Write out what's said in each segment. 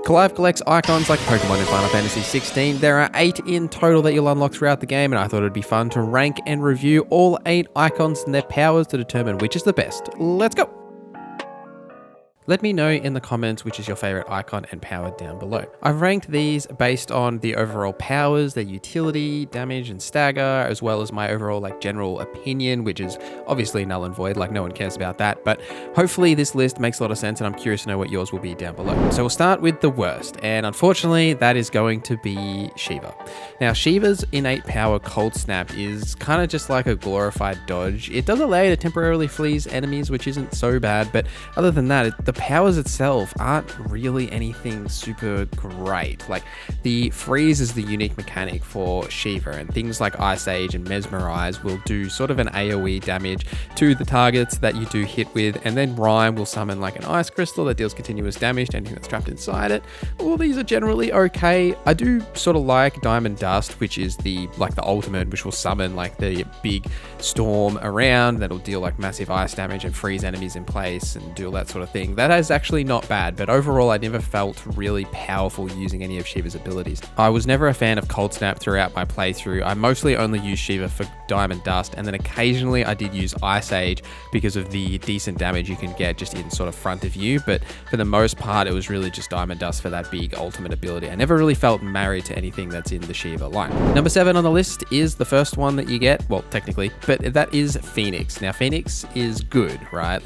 Clive collects icons like Pokemon in Final Fantasy XVI. There are 8 in total that you'll unlock throughout the game, and I thought it'd be fun to rank and review all 8 icons and their powers to determine which is the best. Let's go! Let me know in the comments which is your favorite icon and power down below. I've ranked these based on the overall powers, their utility, damage, and stagger, as well as my overall general opinion, which is obviously null and void, no one cares about that, but hopefully this list makes a lot of sense and I'm curious to know what yours will be down below. So we'll start with the worst, and unfortunately that is going to be Shiva. Now Shiva's innate power Cold Snap is kind of just like a glorified dodge. It does allow you to temporarily freeze enemies, which isn't so bad, but other than that, the powers itself aren't really anything super great. The freeze is the unique mechanic for Shiva, and things like Ice Age and Mesmerize will do sort of an AoE damage to the targets that you do hit with, and then Rhyme will summon an ice crystal that deals continuous damage to anything that's trapped inside it. All these are generally okay. I do sort of like Diamond Dust, which is the ultimate, which will summon the big storm around that'll deal massive ice damage and freeze enemies in place and do all that sort of thing. That is actually not bad, but overall I never felt really powerful using any of Shiva's abilities. I was never a fan of Cold Snap throughout my playthrough. I mostly only used Shiva for Diamond Dust, and then occasionally I did use Ice Age because of the decent damage you can get just in sort of front of you, but for the most part it was really just Diamond Dust for that big ultimate ability. I never really felt married to anything that's in the Shiva line. Number 7 on the list is the first one that you get, well technically, but that is Pheonix. Now Pheonix is good, right?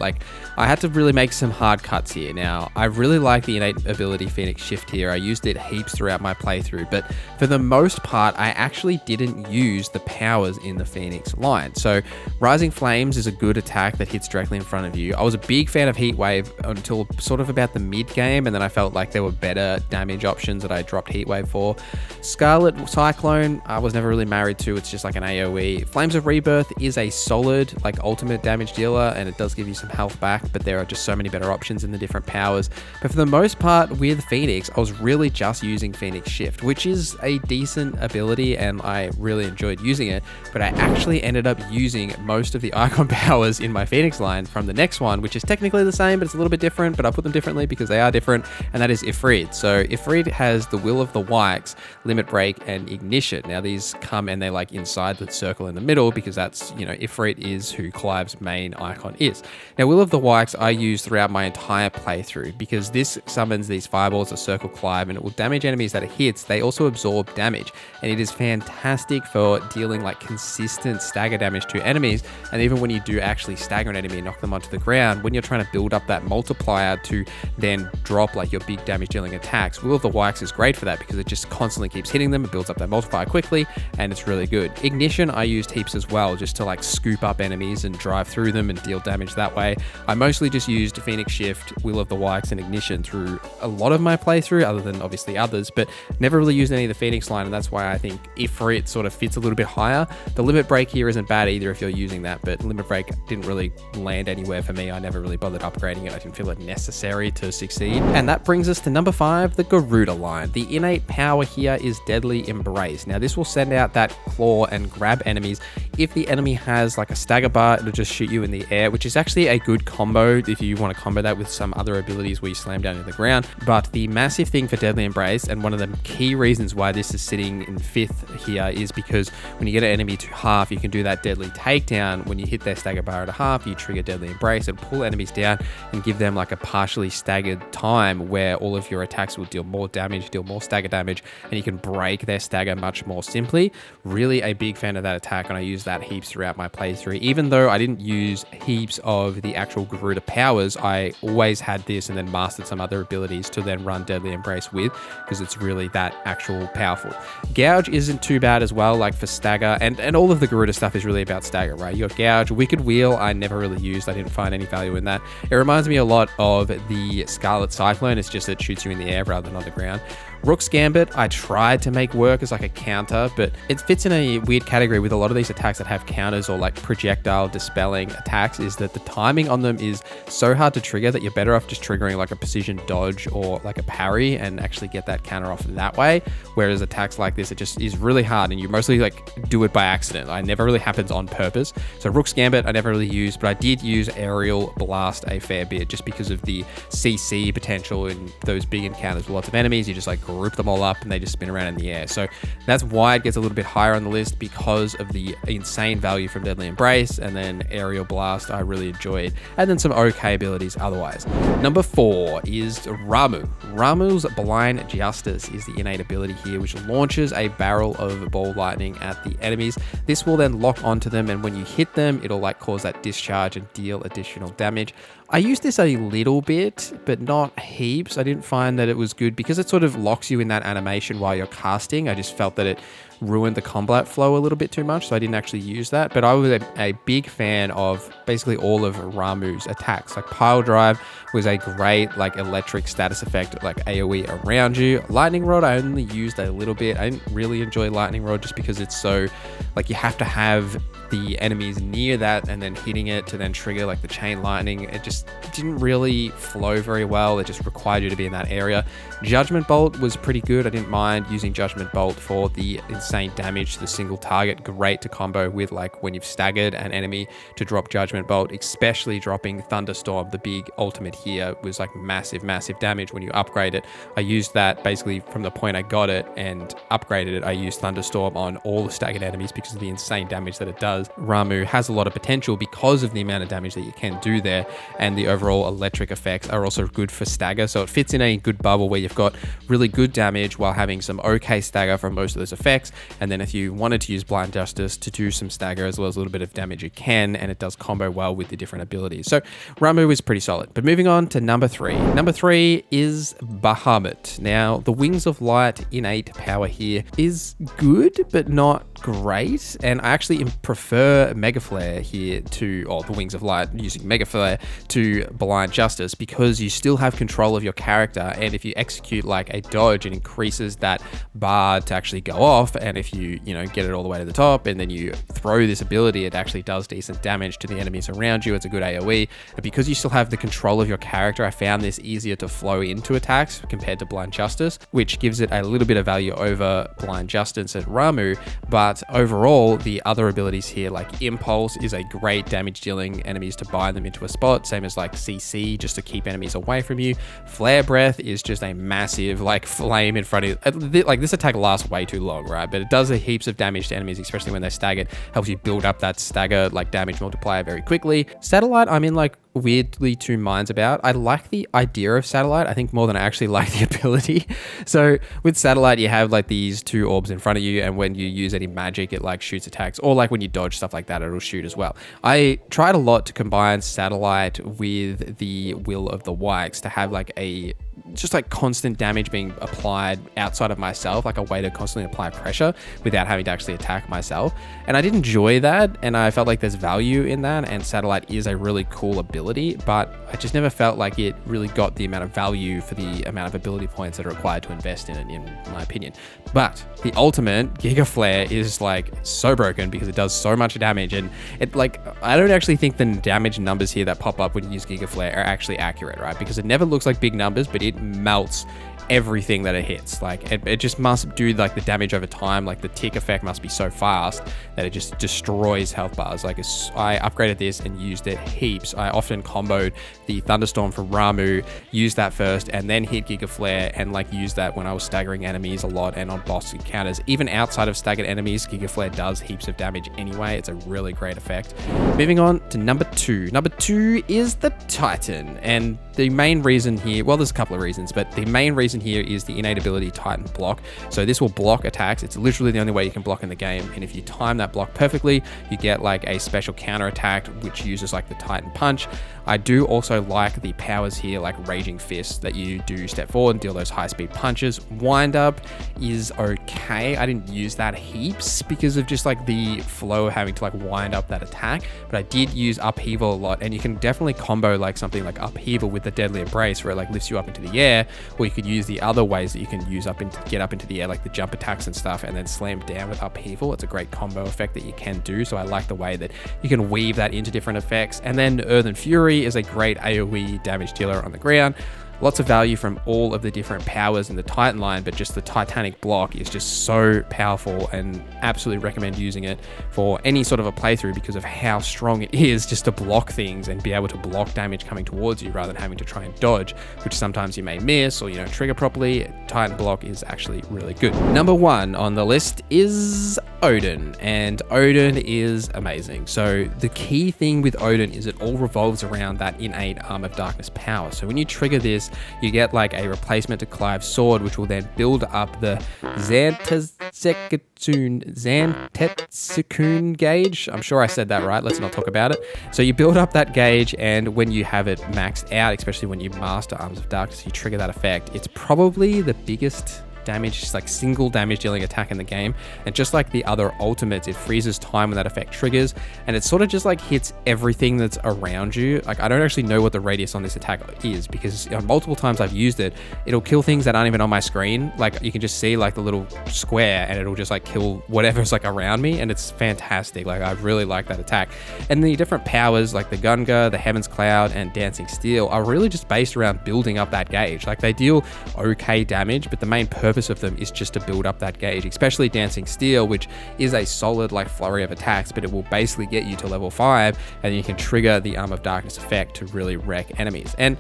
I had to really make some hard cuts here. Now, I really like the innate ability Pheonix Shift here. I used it heaps throughout my playthrough, but for the most part, I actually didn't use the powers in the Pheonix line. So Rising Flames is a good attack that hits directly in front of you. I was a big fan of Heat Wave until sort of about the mid game, and then I felt like there were better damage options that I dropped Heat Wave for. Scarlet Cyclone, I was never really married to. It's just an AoE. Flames of Rebirth is a solid ultimate damage dealer, and it does give you some health back, but there are just so many better options in the different powers. But for the most part with Pheonix, I was really just using Pheonix Shift, which is a decent ability and I really enjoyed using it, but I actually ended up using most of the icon powers in my Pheonix line from the next one, which is technically the same, but it's a little bit different, but I put them differently because they are different, and that is Ifrit. So Ifrit has the Will of the Wikes, Limit Break, and Ignition. Now these come and they're inside the circle in the middle because that's, Ifrit is who Clive's main icon is. Now Will of the Wikes I use throughout my entire playthrough because this summons these fireballs that circle Clive and it will damage enemies that it hits. They also absorb damage, and it is fantastic for dealing consistent stagger damage to enemies. And even when you do actually stagger an enemy and knock them onto the ground, when you're trying to build up that multiplier to then drop your big damage dealing attacks, Will of the Wikes is great for that because it just constantly keeps hitting them. It builds up that multiplier quickly and it's really good. Ignition I used heaps as well, just to scoop up enemies and drive through them and deal damage that way. I mostly just used Pheonix Shift, Will of the Wikes, and Ignition through a lot of my playthrough, other than obviously others, but never really used any of the Pheonix line, and that's why I think Ifrit sort of fits a little bit higher. The Limit Break here isn't bad either if you're using that, but Limit Break didn't really land anywhere for me. I never really bothered upgrading it. I didn't feel it necessary to succeed. And that brings us to number 5, the Garuda line. The innate power here is Deadly Embrace. Now this will send out that claw and grab enemies. If the enemy has a stagger bar, it'll just shoot you in the air, which is actually a good combo if you want to combo that with some other abilities where you slam down into the ground. But the massive thing for Deadly Embrace, and one of the key reasons why this is sitting in 5th here, is because when you get an enemy to half, you can do that deadly takedown. When you hit their stagger bar at a half, you trigger Deadly Embrace and pull enemies down and give them a partially staggered time where all of your attacks will deal more damage, deal more stagger damage, and you can break their stagger much more simply. Really a big fan of that attack, and I use that heaps throughout my playthrough. Even though I didn't use heaps of the actual Garuda powers, I always had this and then mastered some other abilities to then run Deadly Embrace with, because it's really that actual powerful. Gouge isn't too bad as well, for stagger, and all of the Garuda stuff is really about stagger, right? You got Gouge. Wicked Wheel I never really used. I didn't find any value in that. It reminds me a lot of the Scarlet Cyclone. It's just it shoots you in the air rather than on the ground. Rook's Gambit, I tried to make work as a counter, but it fits in a weird category with a lot of these attacks that have counters or projectile dispelling attacks, is that the timing on them is so hard to trigger that that you're better off just triggering like a precision dodge or like a parry and actually get that counter off that way. Whereas attacks like this, it just is really hard and you mostly like do it by accident. It never really happens on purpose. So Rook's Gambit, I never really used, but I did use Aerial Blast a fair bit just because of the CC potential in those big encounters with lots of enemies. You just like group them all up and they just spin around in the air. So that's why it gets a little bit higher on the list, because of the insane value from Deadly Embrace, and then Aerial Blast I really enjoyed, and then some okay abilities otherwise. Number 4 is Ramuh. Ramuh's Blind Justice is the innate ability here, which launches a barrel of ball lightning at the enemies. This will then lock onto them, and when you hit them, it'll like cause that discharge and deal additional damage. I used this a little bit, but not heaps. I didn't find that it was good because it sort of locks you in that animation while you're casting. I just felt that it ruined the combat flow a little bit too much, so I didn't actually use that. But I was a big fan of basically all of Ramuh's attacks. Like Pile Drive was a great like electric status effect, like AoE around you. Lightning Rod I only used a little bit. I didn't really enjoy Lightning Rod just because it's so like you have to have the enemies near that and then hitting it to then trigger like the chain lightning. It just didn't really flow very well. It just required you to be in that area. Judgment Bolt was pretty good. I didn't mind using Judgment Bolt for the insane damage to the single target. Great to combo with like when you've staggered an enemy to drop Judgment Bolt, especially dropping Thunderstorm. The big ultimate here was like massive damage when you upgrade it. I used that basically from the point I got it and upgraded it. I used Thunderstorm on all the staggered enemies because of the insane damage that it does. Ramuh has a lot of potential because of the amount of damage that you can do there, and the overall electric effects are also good for stagger. So it fits in a good bubble where you've got really good damage while having some okay stagger from most of those effects. And then if you wanted to use Blind Justice to do some stagger as well as a little bit of damage, you can, and it does combo well with the different abilities. So Ramuh is pretty solid. But moving on to number 3. Number 3 is Bahamut. Now, the Wings of Light innate power here is good, but not great. And I actually prefer Mega Flare here to, or the Wings of Light using Mega Flare to Blind Justice, because you still have control of your character. And if you execute like a dodge, it increases that bar to actually go off. And if you get it all the way to the top and then you throw this ability, it actually does decent damage to the enemies around you. It's a good AoE. And because you still have the control of your character, I found this easier to flow into attacks compared to Blind Justice, which gives it a little bit of value over Blind Justice and Ramuh. But overall, the other abilities here, like Impulse, is a great damage dealing enemies to bind them into a spot, same as like CC, just to keep enemies away from you. Flare Breath is just a massive like flame in front of you. Like this attack lasts way too long, right? But it does a heaps of damage to enemies, especially when they're staggered. Helps you build up that stagger like damage multiplier very quickly. Satellite, I'm in like weirdly two minds about. I like the idea of Satellite, I think, more than I actually like the ability. So with Satellite, you have like these two orbs in front of you, and when you use any magic, it like shoots attacks, or like when you dodge stuff like that, it'll shoot as well. I tried a lot to combine Satellite with the Will of the Wikes to have like a just like constant damage being applied outside of myself, like a way to constantly apply pressure without having to actually attack myself. And I did enjoy that, and I felt like there's value in that, and Satellite is a really cool ability, but I just never felt like it really got the amount of value for the amount of ability points that are required to invest in it, in my opinion. But the ultimate Giga Flare is like so broken because it does so much damage, and it like, I don't actually think the damage numbers here that pop up when you use Giga Flare are actually accurate, right? Because it never looks like big numbers, but it melts everything that it hits. Like it just must do like the damage over time. Like the tick effect must be so fast that it just destroys health bars. Like I upgraded this and used it heaps. I often comboed the Thunderstorm from Ramuh, used that first, and then hit Giga Flare, and like used that when I was staggering enemies a lot and on boss encounters. Even outside of staggered enemies, Giga Flare does heaps of damage anyway. It's a really great effect. Moving on to number 2. Number 2 is the Titan, and the main reason here, well, there's a couple of reasons, but the main reason here is the innate ability Titan Block. So this will block attacks. It's literally the only way you can block in the game, and if you time that block perfectly, you get like a special counter attack which uses like the Titan Punch. I do also like the powers here, like Raging Fist, that you do step forward and deal those high speed punches. Wind Up is okay. I didn't use that heaps because of just like the flow of having to like wind up that attack, but I did use Upheaval a lot, and you can definitely combo like something like Upheaval with the Deadly Embrace, where it like lifts you up into the air, or you could use use the other ways that you can use get up into the air, like the jump attacks and stuff, and then slam down with upheaval. It's a great combo effect that you can do, so I like the way that you can weave that into different effects. And then Earthen Fury is a great AoE damage dealer on the ground. Lots of value from all of the different powers in the Titan line, but just the Titanic block is just so powerful, and absolutely recommend using it for any sort of a playthrough because of how strong it is just to block things and be able to block damage coming towards you rather than having to try and dodge, which sometimes you may miss or you don't trigger properly. Titan block is actually really good. Number 1 on the list is Odin, and Odin is amazing. So the key thing with Odin is it all revolves around that innate Arm of Darkness power. So when you trigger this, you get like a replacement to Clive's sword, which will then build up the Xantetsuken gauge. I'm sure I said that right. Let's not talk about it. So you build up that gauge, and when you have it maxed out, especially when you master Arms of Darkness, you trigger that effect. It's probably the biggest damage, like single damage dealing attack in the game, and just like the other ultimates, it freezes time when that effect triggers, and it sort of just like hits everything that's around you. Like, I don't actually know what the radius on this attack is, because multiple times I've used it, it'll kill things that aren't even on my screen. Like, you can just see like the little square, and it'll just like kill whatever's like around me, and it's fantastic. Like, I really like that attack. And the different powers like the Gunga, the Heaven's Cloud, and Dancing Steel are really just based around building up that gauge. Like, they deal okay damage, but the main purpose of them is just to build up that gauge, especially Dancing Steel, which is a solid like flurry of attacks, but it will basically get you to level 5, and you can trigger the Arm of Darkness effect to really wreck enemies. And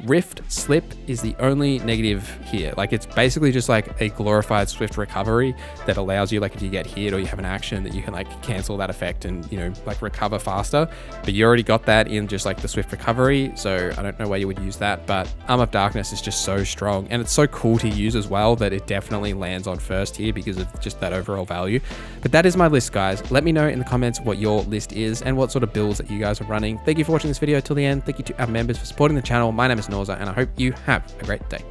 Rift Slip is the only negative here. Like, it's basically just like a glorified swift recovery that allows you, like, if you get hit or you have an action, that you can like cancel that effect and, you know, like recover faster. But you already got that in just like the swift recovery, so I don't know why you would use that. But Arm of Darkness is just so strong, and it's so cool to use as well, that it definitely lands on first here because of just that overall value. But that is my list, guys. Let me know in the comments what your list is and what sort of builds that you guys are running. Thank you for watching this video till the end. Thank you to our members for supporting the channel. My name is Norza, and I hope you have a great day.